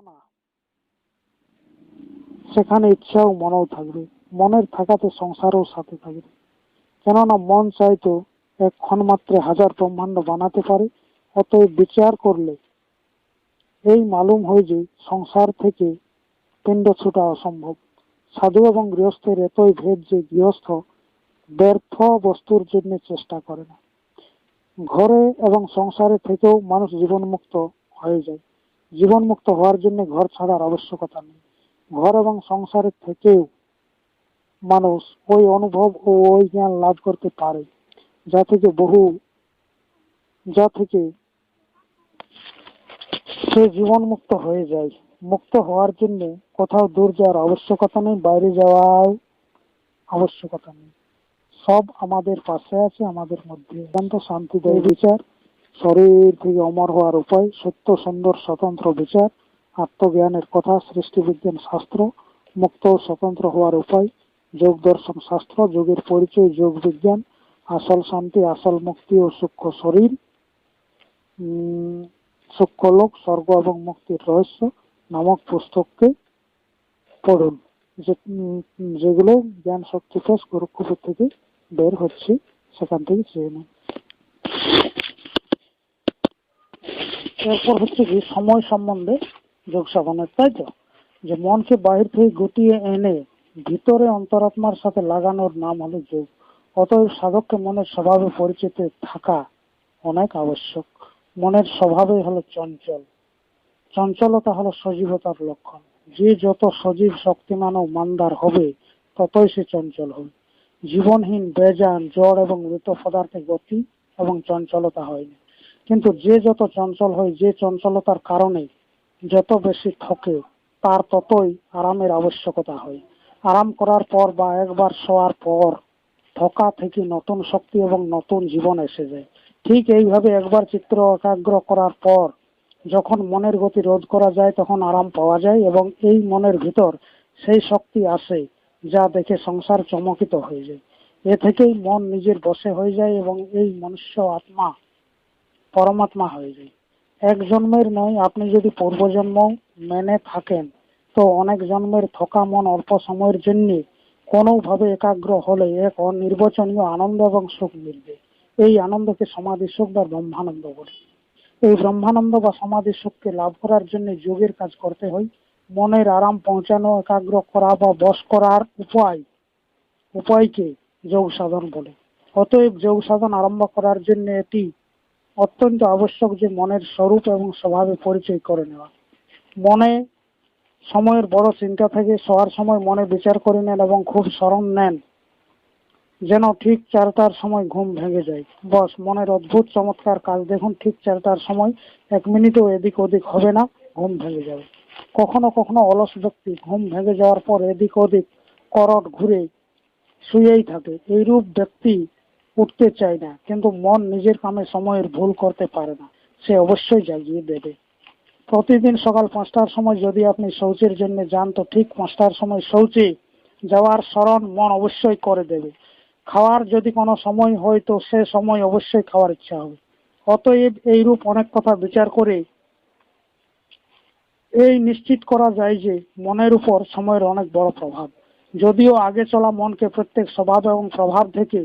না, সেখানে ইচ্ছাও মনও থাকবে। মনের থাকাতে সংসারও সাথে থাকবে। কেননা মন চাইতো এক ক্ষণমাত্রে হাজার ব্রহ্মাণ্ড বানাতে পারে। অতএব বিচার করলে এই মালুম হয় যে সংসার থেকে পিণ্ড ছুটা অসম্ভব। সাধু এবং গৃহস্থের এতই ভেদ যে গৃহস্থ ব্যর্থ বস্তুর জন্য চেষ্টা করে না। ঘরে এবং সংসারে থেকেও মানুষ জীবনমুক্ত হয়ে যায়। জীবনমুক্ত হওয়ার জন্য ঘর ছাড়ার আবশ্যকতা নেই। ঘর এবং সংসারের থেকেও মানুষ ওই অনুভব ও ওই জ্ঞান লাভ করতে পারে, যা থেকে সে জীবন মুক্ত হয়ে যায়। মুক্ত হওয়ার জন্য কোথাও দূর যাওয়ার আবশ্যকতা নেই, বাইরে যাওয়ার আবশ্যকতা নেই। সব আমাদের পাশে আছে, আমাদের মধ্যে। অত্যন্ত শান্তিদায়ী বিচার, শরীর থেকে অমর হওয়ার উপায়, সত্য সুন্দর স্বতন্ত্র বিচার, আত্মজ্ঞানের কথা, সৃষ্টি বিজ্ঞান শাস্ত্র, মুক্ত স্বতন্ত্র হওয়ার উপায়, যোগ দর্শন শাস্ত্র, যোগের পরিচয়, যোগ বিজ্ঞান, আসল শান্তি, আসল মুক্তি ও সূক্ষ্ম শরীর, সূক্ষ্ম লোক, স্বর্গ এবং মুক্তির রহস্য নামক পুস্তককে পড়ুন, যেগুলো জ্ঞান শক্তি কোষ গোরক্ষপুর থেকে বের হচ্ছে, সেখান থেকে চেয়ে নিন। এরপর হচ্ছে কি সময় সম্বন্ধে যোগ সাধনের, তাই তো, যে মনকে বাহির থেকে গুটিয়ে এনে ভিতরে অন্তরাত্মার সাথে লাগানোর নাম হলো যোগ। অতএব সাধককে মনের স্বভাবে পরিচিত থাকা অনেক আবশ্যক। মনের স্বভাবে হলো চঞ্চল। চঞ্চলতা হলো সজীবতার লক্ষণ। যে যত সজীব, শক্তিমান ও মানদার হবে, ততই সে চঞ্চল হবে। জীবনহীন, বেজান, জড় এবং মৃত পদার্থে গতি এবং চঞ্চলতা হয় না। কিন্তু যে যত চঞ্চল হয়, যে চঞ্চলতার কারণে যত বেশি থকে, তার ততই আরামের আবশ্যকতা হয়। আরাম করার পর বা একবার শোয়ার পর থকা থেকে নতুন শক্তি এবং নতুন জীবন এসে যায়। ঠিক এইভাবে একবার চিত্র একাগ্র করার পর যখন মনের গতি রোধ করা যায়, তখন আরাম পাওয়া যায় এবং এই মনের ভিতর সেই শক্তি আসে যা দেখে সংসার চমকিত হয়ে যায়। এ থেকেই মন নিজের বশে হয়ে যায় এবং এই মনুষ্য আত্মা পরমাত্মা হয়ে যায়। এক জন্মের নয়, আপনি যদি পূর্বজন্ম মেনে থাকেন তো অনেক জন্মের থকা মন অল্প সময়ের জন্য কোনোভাবে একাগ্র হলে এক অনির্বচনীয় আনন্দ এবং সুখ মিলবে। এই আনন্দকে সমাধি সুখ বা ব্রহ্মানন্দ বলে। এই ব্রহ্মানন্দ বা সমাধি সুখকে লাভ করার জন্য যোগের কাজ করতে হয়। মনের আরাম পৌঁছানো, একাগ্র করা বা বশ করার উপায়কে যোগ সাধন বলে। অতএব যোগ সাধন আরম্ভ করার জন্য এটি অত্যন্ত আবশ্যক যে মনের স্বরূপ এবং স্বভাবে পরিচয় করে নেওয়া। মনে সময়ের বড় চিন্তা থেকে শোয়ার সময় মনে বিচার করে নেন এবং খুব স্মরণ নেন যেন ঠিক 4টার সময় ঘুম ভেঙে যায়। বস, মনের অদ্ভুত চমৎকার কাজ দেখুন। ঠিক 4টার সময় 1 মিনিটও এদিক ওদিক হবে না, ঘুম ভেঙে যাবে। কখনো কখনো অলস ব্যক্তি ঘুম ভেঙে যাওয়ার পর এদিক ওদিক করট ঘুরে শুয়েই থাকে। এইরূপ ব্যক্তি উঠতে চায় না, কিন্তু মন নিজের কামে সময়ের ভুল করতে পারে না, সে অবশ্যই জাগিয়ে দেবে। প্রতিদিন সকাল 5টার সময় যদি আপনি শৌচের জন্য যান, তো ঠিক 5টার সময় শৌচে যাওয়ার স্মরণ মন অবশ্যই করে দেবে। খাওয়ার যদি কোনো সময় হয়, তো সে সময় অবশ্যই খাওয়ার ইচ্ছা হবে। অতএব এইরূপ অনেক কথা বিচার করে এই নিশ্চিত করা যায় যে মনের উপর সময়ের অনেক বড় প্রভাব। যদিও আগে চলা মনকে প্রত্যেক স্বভাব এবং প্রভাব থেকে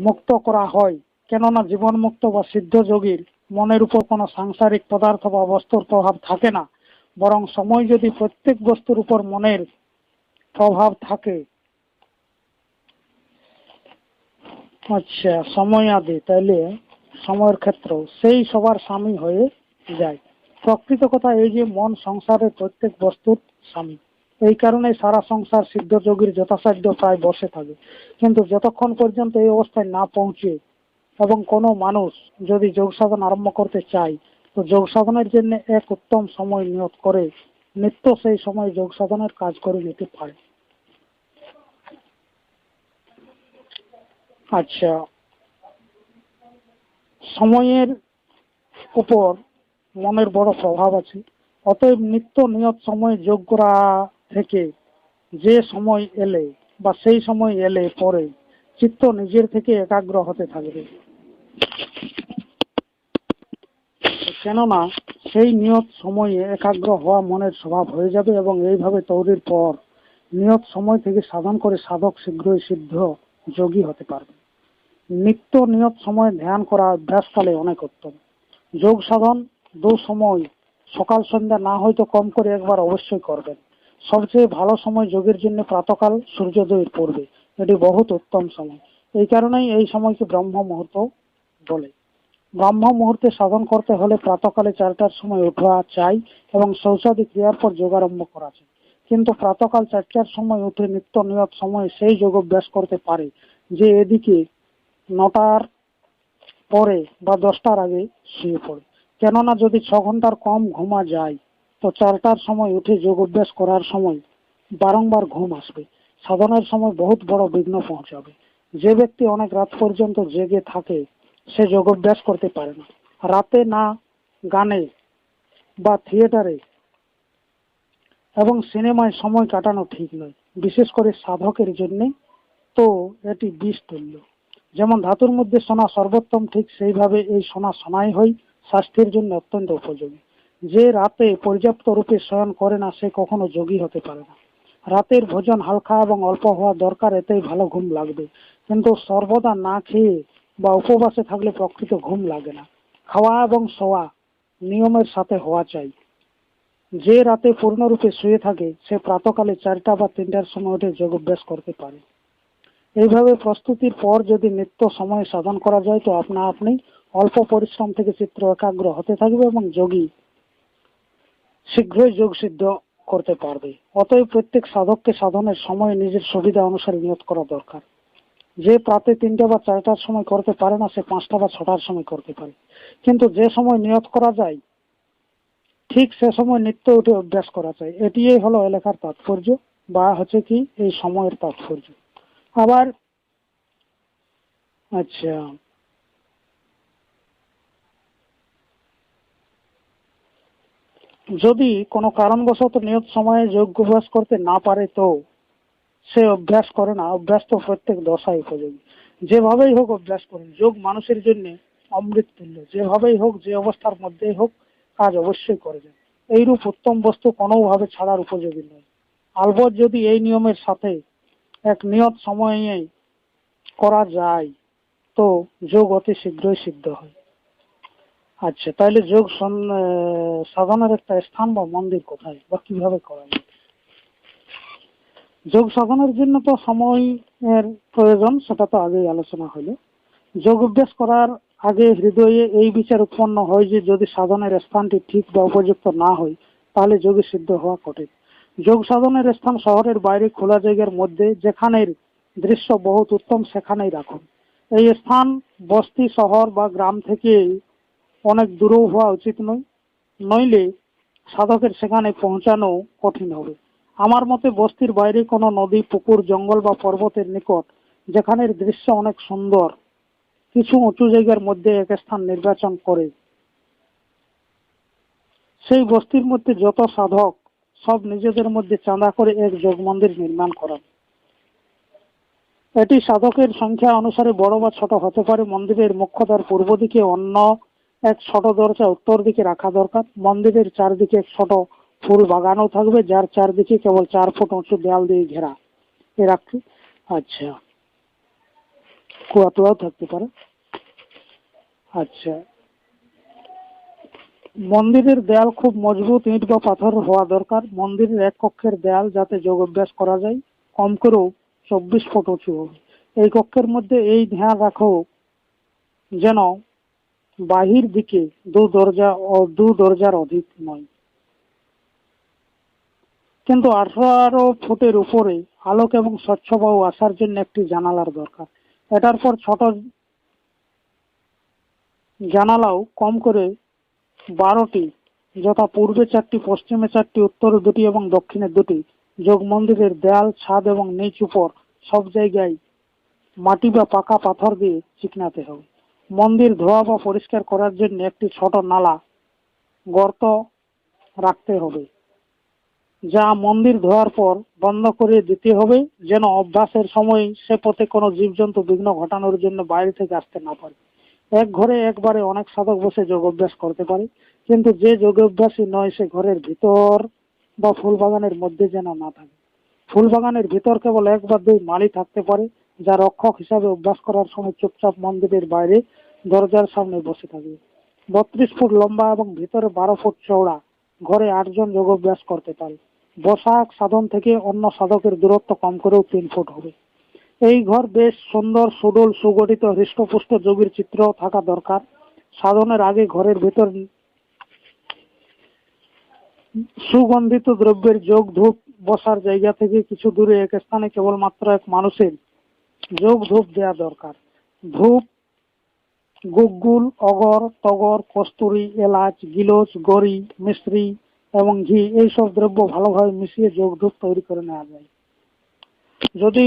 মুক্ত করা হয়, কেননা জীবন মুক্ত বা সিদ্ধ যোগীর মনের উপর কোনো সাংসারিক পদার্থ বা বস্তুর প্রভাব থাকে না, বরং সময় যদি প্রত্যেক বস্তুর উপর মনের প্রভাব থাকে, আচ্ছা সময় আদি, তাইলে সময়ের ক্ষেত্র সেই সবার স্বামী হয়ে যায়। প্রকৃত কথা এই যে মন সংসারের প্রত্যেক বস্তুর স্বামী। এই কারণে সারা সংসার সিদ্ধ যোগীর যথাসাধ্য প্রায় বসে থাকে। কিন্তু যতক্ষণ পর্যন্ত এই অবস্থায় না পৌঁছে এবং কোনো মানুষ যদি যোগ সাধন আরম্ভ করতে চায়, তো যোগ সাধনের জন্য এক উত্তম সময় নিয়ত করে নিত্য সেই সময় যোগ সাধনের কাজ করে নিতে পারে। আচ্ছা, সময়ের উপর মনের বড় প্রভাব আছে। অতএব নিত্য নিয়ত সময় যোগ করা থেকে যে সময় এলে বা সেই সময় এলে পরে চিত্ত নিজের থেকে একাগ্র হতে থাকবে। কেননা সেই নিয়ত সময়ে একাগ্র হওয়া মনের স্বভাব হয়ে যাবে এবং এইভাবে তৈরির পর নিয়ত সময় থেকে সাধন করে সাধক শীঘ্রই সিদ্ধ যোগী হতে পারবে। নিত্য নিয়ত সময়ে ধ্যান করা অভ্যাসকালে অনেক উত্তম। যোগ সাধন দু সময় সকাল সন্ধ্যা না হয়তো কম করে একবার অবশ্যই করবেন। সবচেয়ে ভালো সময় যোগের জন্য প্রাতকাল সূর্যোদয়ের পূর্বে, এটি বহুত উত্তম সময়। এই কারণেই এই সময়কে ব্রহ্ম মুহূর্ত বলে। ব্রহ্ম মুহূর্তে সাধন করতে হলে প্রাতকালে 4টার সময় উঠা চাই এবং শৌচাদি ক্রিয়ার পর যোগারম্ভ করা চাই। কিন্তু প্রাতকাল 4টার সময় উঠে নিত্য নিয়ত সময়ে সেই যোগ অভ্যাস করতে পারে যে এদিকে 9টার পরে বা 10টার আগে শুয়ে পড়ে। কেননা যদি 6 ঘন্টার কম ঘুমা যায় তো 4টার সময় উঠে যোগ অভ্যাস করার সময় বারংবার ঘুম আসবে, সাধনের সময় বহুত বড় বিঘ্ন পৌঁছাবে। যে ব্যক্তি অনেক রাত পর্যন্ত জেগে থাকে সে যোগ অভ্যাস করতে পারে না। রাতে না গানে বা থিয়েটারে এবং সিনেমায় সময় কাটানো ঠিক নয়, বিশেষ করে সাধকের জন্য তো এটি বিষ তুল্য। যেমন ধাতুর মধ্যে সোনা সর্বোত্তম, ঠিক সেইভাবে এই সোনা সোনাই হয় স্বাস্থ্যের জন্য অত্যন্ত উপযোগী। যে রাতে পর্যাপ্ত রূপে শয়ন করে না সে কখনো যোগী হতে পারে না। রাতের ভোজন হালকা এবং অল্প হওয়া দরকার, এতেই ভালো ঘুম লাগবে। কিন্তু সর্বদা না খেয়ে বা উপবাসে থাকলে প্রকৃত ঘুম লাগে না। খাওয়া এবং শোয়া নিয়মের সাথে হওয়া চাই। যে রাতে পূর্ণরূপে শুয়ে থাকে সে প্রাতকালে 4টা বা 3টার সময় উঠে যোগ অভ্যাস করতে পারে। এইভাবে প্রস্তুতির পর যদি নিত্য সময়ে সাধন করা যায় তো আপনা আপনি অল্প পরিশ্রম থেকে চিত্ত একাগ্র হতে থাকবে এবং যোগী শীঘ্রই যোগ সিদ্ধ করতে পারবে। অতএব প্রত্যেক সাধককে সাধনের সময় নিজের সুবিধা অনুসারে নিয়ত করা দরকার। যে প্রাতে 3টা বা 4টার সময় করতে পারে না সে 5টা বা 6টার সময় করতে পারে। কিন্তু যে সময় নিয়ত করা যায় ঠিক সে সময় নিত্য উঠে অভ্যাস করা যায়। এটিই হলো এলাকার তাৎপর্য বা হচ্ছে কি এই সময়ের তাৎপর্য। আবার আচ্ছা, যদি কোনো কারণবশত নিয়ত সময়ে যোগ অভ্যাস করতে না পারে তো সে অভ্যাস করে না। অভ্যাস তো প্রত্যেক দশায় উপযোগী। যেভাবেই হোক অভ্যাস করুন। যোগ মানুষের জন্য অমৃত তুল্য। যেভাবেই হোক, যে অবস্থার মধ্যেই হোক, কাজ অবশ্যই করে যান। এইরূপ উত্তম বস্তু কোনোভাবে ছাড়ার উপযোগী নয়। আলবৎ যদি এই নিয়মের সাথে এক নিয়ত সময়ে করা যায় তো যোগ অতি শীঘ্রই সিদ্ধ হয়। আচ্ছা, তাহলে যোগ সাধনের একটা স্থান বা মন্দির কোথায় বা কিভাবে করা যায়? যোগ সাধনের জন্য তো সময়ের প্রয়োজন, সেটা তো আগেই আলোচনা হলো। যোগ অভ্যাস করার আগে হৃদয়ে এই বিচার উৎপন্ন হয় যে যদি সাধনের স্থানটি ঠিক বা উপযুক্ত না হয় তাহলে যোগে সিদ্ধ হওয়া কঠিন। যোগ সাধনের স্থান শহরের বাইরে খোলা জায়গার মধ্যে যেখানের দৃশ্য বহুত উত্তম সেখানেই রাখুন। এই স্থান বস্তি শহর বা গ্রাম থেকে অনেক দূরেও হওয়া উচিত নয়, নইলে সাধকের সেখানে পৌঁছানো কঠিন হবে। আমার মতে বস্তির বাইরে কোনো নদী, পুকুর, জঙ্গল বা পর্বতের নিকট যেখানের দৃশ্য অনেক সুন্দর কিছু উঁচু জায়গার মধ্যে এক স্থান নির্বাচন করে সেই বস্তির মধ্যে যত সাধক সব নিজেদের মধ্যে চাঁদা করে এক যোগ মন্দির নির্মাণ করান। এটি সাধকের সংখ্যা অনুসারে বড় বা ছোট হতে পারে। মন্দিরের মুখ্য দ্বার পূর্ব দিকে, অন্য এক ছোট দরজা উত্তর দিকে রাখা দরকার। মন্দিরের চারদিকে এক ছোট ফুল বাগানও থাকবে যার চারদিকে কেবল 4 ফুট উঁচু দেয়াল দিয়ে ঘেরা এ রাখবে। আচ্ছা, কুয়া টুয়াও থাকতে পারে। আচ্ছা, মন্দিরের দেয়াল খুব মজবুত ইট বা পাথর হওয়া দরকার। মন্দিরের এক কক্ষের দেয়াল যাতে যোগ অভ্যাস করা যায় কম করেও 24 ফুট উঁচু হবে। এই কক্ষের মধ্যে এই ধ্যান রাখো যেন বাহির দিকে দু দরজার অধিক নয়, কিন্তু 18 ফুটের উপরে আলোক এবং স্বচ্ছ বায়ু আসার জন্য একটি জানালার দরকার। এটার পর ছোট জানালাও কম করে 12টি, যথা পূর্বে 4টি, পশ্চিমে 4টি, উত্তরে 2টি এবং দক্ষিণে 2টি। যোগ মন্দিরের দেয়াল, ছাদ এবং নিচ উপর সব জায়গায় মাটি বা পাকা পাথর দিয়ে চিকনাতে হবে। মন্দির ধোয়া বা পরিষ্কার করার জন্য একটি ছোট নালা গর্ত রাখতে হবে যা মন্দির ধোয়ার পর বন্ধ করে দিতে হবে যেন অভ্যাসের সময় সে পথে কোনো জীবজন্তু বিঘ্ন ঘটানোর জন্য বাইরে থেকে আসতে না পারে। এক ঘরে একবারে অনেক সাধক বসে যোগ অভ্যাস করতে পারে, কিন্তু যে যোগ অভ্যাসী নয় সে ঘরের ভিতর বা ফুল বাগানের মধ্যে যেন না থাকে। ফুল বাগানের ভিতর কেবল এক বা দুই মালি থাকতে পারে, যা রক্ষক হিসাবে অভ্যাস করার সময় চুপচাপ মন্দিরের বাইরে দরজার সামনে বসে থাকবে। 32 ফুট লম্বা এবং ভিতরে 12 ফুট চওড়া ঘরে 8 জন যোগ অভ্যাস করতে পারে। বসা সাধন থেকে অন্য সাধকের দূরত্ব কম করেও 3 ফুট হবে। এই ঘর বেশ সুন্দর, সুডল, সুগঠিত, হৃষ্টপুষ্ট যোগীর চিত্র থাকা দরকার। সাধনের আগে ঘরের ভেতর সুগন্ধিত দ্রব্যের যোগ ধূপ বসার জায়গা থেকে কিছু দূরে এক স্থানে কেবলমাত্র এক মানুষের যোগ ধূপ দেওয়া দরকার। ধূপ গুগ্গুল, অগর, তগর, কস্তুরী, এলাচ, গিলোচ, গড়ি, মিশ্রি এবং ঘি এইসব দ্রব্য ভালোভাবে মিশিয়ে যোগ ধূপ তৈরি করে নেওয়া যায়। যদি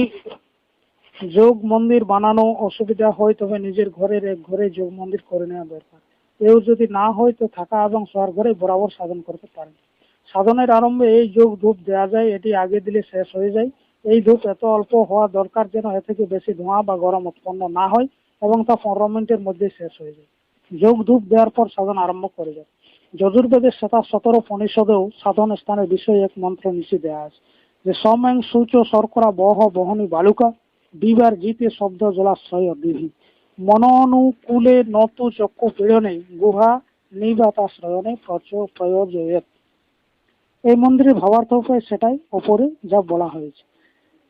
যোগ মন্দির বানানো অসুবিধা হয় তবে নিজের ঘরের এক ঘরে যোগ মন্দির করে নেওয়া দরকার। এও যদি না হয় তো থাকা এবং শোয়ার ঘরে বরাবর সাধন করতে পারেন। সাধনের আরম্ভে এই যোগ ধূপ দেওয়া যায়, এটি আগে দিলে শেষ হয়ে যায়। এই ধূপ এত অল্প হওয়া দরকার যেন এ থেকে বেশি ধোঁয়া বা গরম উৎপন্ন না হয় এবং তা 15 মিনিটের মধ্যে শেষ হয়ে যায়। যোগ ধূপ দেওয়ার পর সাধন আরম্ভ করে যায়। যজুর্বেদের 17 উপনিষদেও সাধন স্থানের বিষয়ে এক মন্ত্র নিচে দেওয়া আছে যে সমং সূচ শর্করা বহ বহনী বালুকা বিবার জিতে শব্দ জলাশয় দিভি মনোনুকূলে নতু চক্ষু পীড়নে গুহা নিবাতাশ্রয়নে প্রয়োজয়েত। এই মন্দিরের ভাবার্থ উপায় সেটাই ওপরে যা বলা হয়েছে।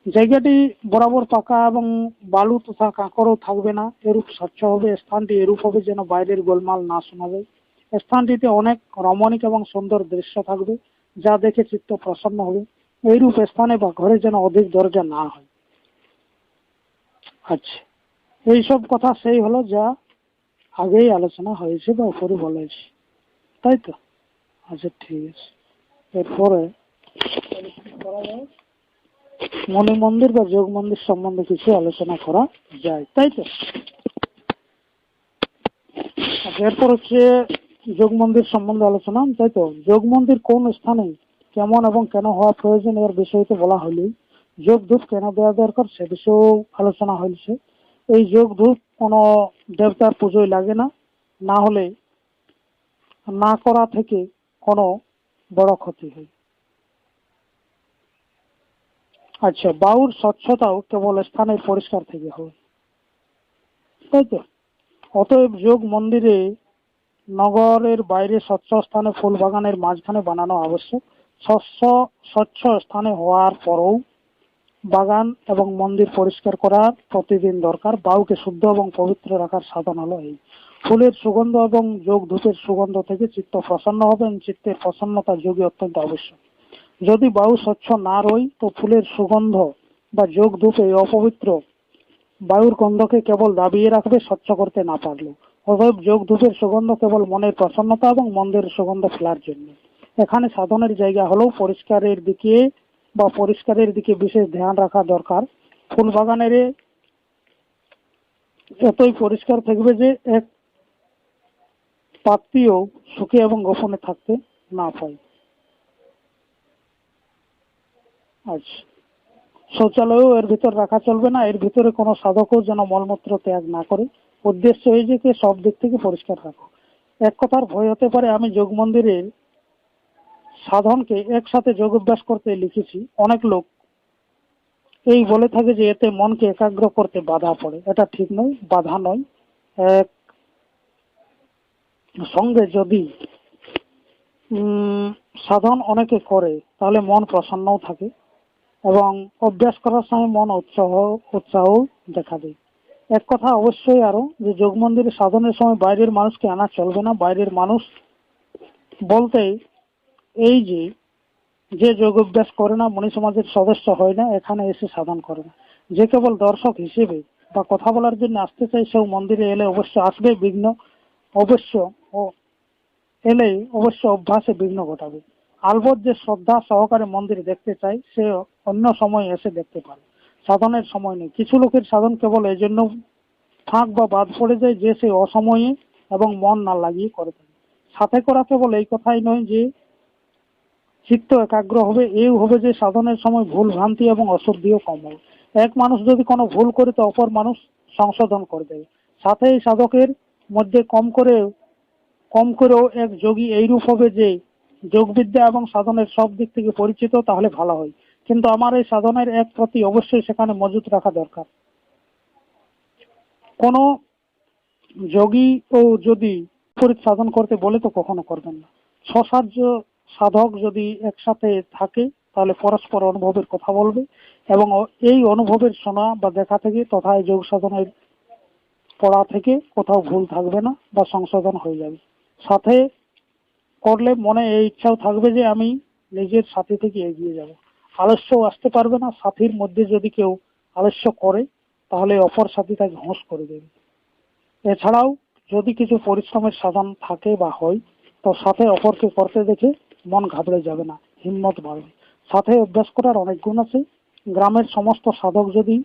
জায়গাটি বরাবর পাকা এবং বালু তথা কাঁকড়ও থাকবে না, এরূপ স্বচ্ছ হবে। স্থানটি এরূপ হবে যেন বাইরের গোলমাল না শোনা যায়। স্থানটিতে অনেক রমণীক এবং সুন্দর দৃশ্য থাকবে, যা দেখে চিত্ত প্রসন্ন হবে। এইরূপ স্থানে বা ঘরে যেন অধিক দরজা না হয়। আচ্ছা, এইসব কথা সেই হলো যা আগেই আলোচনা হয়েছে বা উপরে বলেছি, তাই তো? আচ্ছা, ঠিক আছে। এরপরে মণি মন্দির বা যোগ মন্দির সম্বন্ধে কিছু আলোচনা করা যায়, তাই তো? এরপর হচ্ছে যোগ মন্দির সম্বন্ধে আলোচনা, তাই তো? যোগ মন্দির কোন স্থানে, কেমন এবং কেন হওয়া প্রয়োজন এর বিষয়ে তো বলা হলেই। যোগ ধূপ কেন দেওয়া দরকার সে বিষয়েও আলোচনা হয়েছে। এই যোগ ধূপ কোনো দেবতার পুজোয় লাগে না, না হলে না করা থেকে কোনো বড় ক্ষতি হয়। আচ্ছা, বায়ুর স্বচ্ছতাও কেবল স্থানের পরিষ্কার থেকে হবে, তাই তো? অতএব যোগ মন্দিরে নগরের বাইরে স্বচ্ছ স্থানে ফুল বাগানের মাঝখানে বানানো আবশ্যক। স্বচ্ছ স্থানে হওয়ার পরও বাগান এবং মন্দির পরিষ্কার করার প্রতিদিন দরকার। বায়ুকে শুদ্ধ এবং পবিত্র রাখার সাধন হলো এই। ফুলের সুগন্ধ এবং যোগ ধূপের সুগন্ধ থেকে চিত্ত প্রসন্ন হবে এবং চিত্তের প্রসন্নতা যোগী অত্যন্ত আবশ্যক। যদি বায়ু স্বচ্ছ না রয় তো ফুলের সুগন্ধ বা যোগ ধূপ এই অপবিত্র বায়ুর গন্ধকে কেবল দাবিয়ে রাখবে, স্বচ্ছ করতে না পারলেও। অতএব যোগ ধূপের সুগন্ধ কেবল মনের প্রসন্নতা এবং মন্দিরের সুগন্ধ ফেলার জন্য। এখানে সাধনের জায়গা হলেও পরিষ্কারের দিকে বিশেষ ধ্যান রাখা দরকার। ফুল বাগানের এতই পরিষ্কার থাকবে যে এক পাত্রীও সুখে এবং গোপনে থাকতে না পায়। আচ্ছা, শৌচালয়ও এর ভিতর রাখা চলবে না। এর ভিতরে কোনো সাধকও যেন মলমূত্র ত্যাগ না করে। উদ্দেশ্য এই যে সব দিক থেকে পরিষ্কার রাখো। এক কথার ভয় হতে পারে আমি যোগ মন্দিরের সাধনকে একসাথে যোগ অভ্যাস করতে লিখেছি। অনেক লোক এই বলে থাকে যে এতে মনকে একাগ্র করতে বাধা পড়ে। এটা ঠিক নয়, বাধা নয়। এক সঙ্গে যদি সাধন অনেকে করে তাহলে মন প্রসন্নও থাকে এবং অভ্যাস করার সময় মন উৎসাহ দেখা দেয়। এক কথা অবশ্যই আরো যে যোগ মন্দিরে সাধনের সময় বাইরের মানুষকে আনা চলবে না। বাইরের মানুষ বলতে এই যে যোগ অভ্যাস করে না, মনি সমাজের সদস্য হয় না, এখানে এসে সাধন করে না, যে কেবল দর্শক হিসেবে বা কথা বলার জন্য আসতে চাই সেও মন্দিরে এলে অবশ্য আসবে, বিঘ্ন অবশ্য এলেই অবশ্য অভ্যাসে বিঘ্ন ঘটাবে। আলবৎ যে শ্রদ্ধা সহকারে মন্দিরে দেখতে চাই সে অন্য সময় এসে দেখতে পারে, সাধনের সময় নেই। কিছু লোকের সাধন কেবল এই জন্য ফাঁক বা বাদ পড়ে যায় যে সে অসময়ে এবং মন না লাগিয়ে করে থাকে। সাথে করা কেবল এই কথাই নয় যে চিত্ত একাগ্র হবে, এই হবে যে সাধনের সময় ভুল ভ্রান্তি এবং অশুদ্ধিও কম হবে। এক মানুষ যদি কোনো ভুল করে তো অপর মানুষ সংশোধন করে দেবে। সাথে এই সাধকের মধ্যে কম করেও এক যোগী এইরূপ হবে যে যোগবিদ্যা এবং সাধনের সব দিক থেকে পরিচিত, তাহলে ভালো হয়। কিন্তু আমার এই সাধনের এক প্রতি অবশ্যই সেখানে মজুত রাখা দরকার। কোন যোগী ও যদি বিপরীত সাধন করতে বলে তো কখনো করবেন না। স্বসাহায্য সাধক যদি একসাথে থাকে তাহলে পরস্পর অনুভবের কথা বলবে এবং এই অনুভবের শোনা বা দেখা থেকে তথা যোগ সাধনের পড়া থেকে কোথাও ভুল থাকবে না বা সংশোধন হয়ে যাবে। সাথে করলে মনে এই ইচ্ছাও থাকবে যে আমি নিজের সাথী থেকে এগিয়ে যাব। আলস্যও আসতে পারবে না। সাথীর মধ্যে যদি কেউ আলস্য করে তাহলে অপর সাথী তাকে হোঁশ করে দেবে। এছাড়াও যদি কিছু পরিশ্রমের সাধন থাকে বা হয় তো সাথে অপরকে করতে দেখে মন ঘাবড়ে যাবে না, হিম্মত বাড়বে। সাথে অভ্যাস করার অনেক গুণ আছে। গ্রামের সমস্ত সাধক যদি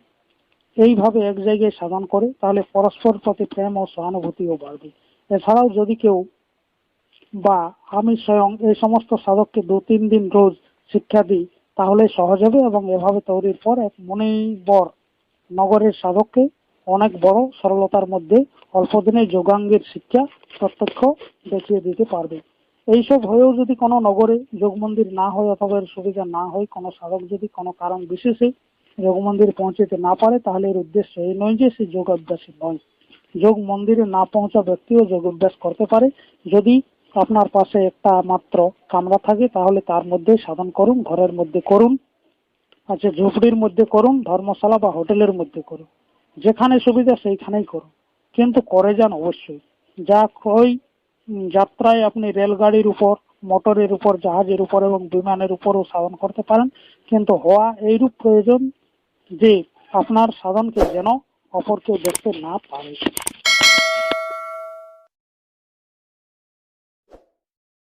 এইভাবে এক জায়গায় সাধন করে তাহলে পরস্পর প্রতি প্রেম ও সহানুভূতিও বাড়বে। এছাড়াও যদি কেউ বা আমি স্বয়ং এই সমস্ত সাধককে 2-3 দিন রোজ শিক্ষা দিই তাহলে সহজ হবে এবং এভাবে তৈরির পর এক মনিবর নগরের সাধককে অনেক বড় সরলতার মধ্যে অল্প দিনে যোগাঙ্গের শিক্ষা প্রত্যক্ষ দেখিয়ে দিতে পারবে। এইসব হয়েও যদি কোনো নগরে যোগ মন্দির না হয় অথবা এর সুবিধা না হয়, কোনো সাধক যদি কোনো কারণ বিশেষে যোগ মন্দিরে পৌঁছতে না পারে তাহলে এর উদ্দেশ্য এই নয় যে সে যোগ অভ্যাসী নয়। যোগ মন্দিরে না পৌঁছা ব্যক্তিও যোগ অভ্যাস করতে পারে। যদি আপনার পাশে একটা মাত্র কামরা থাকে তাহলে তার মধ্যে সাধন করুন, ঘরের মধ্যে করুন, আচ্ছা ঝুপড়ির মধ্যে করুন, ধর্মশালা বা হোটেলের মধ্যে করুন, যেখানে সুবিধা সেইখানেই করুন, কিন্তু করে যান অবশ্যই। যা ওই যাত্রায় আপনি রেলগাড়ির উপর, মোটরের উপর, জাহাজের উপর এবং বিমানের উপরও সাধন করতে পারেন, কিন্তু হওয়া এইরূপ প্রয়োজন যে আপনার সাধনকে যেন অপর কেউ দেখতে না পারে।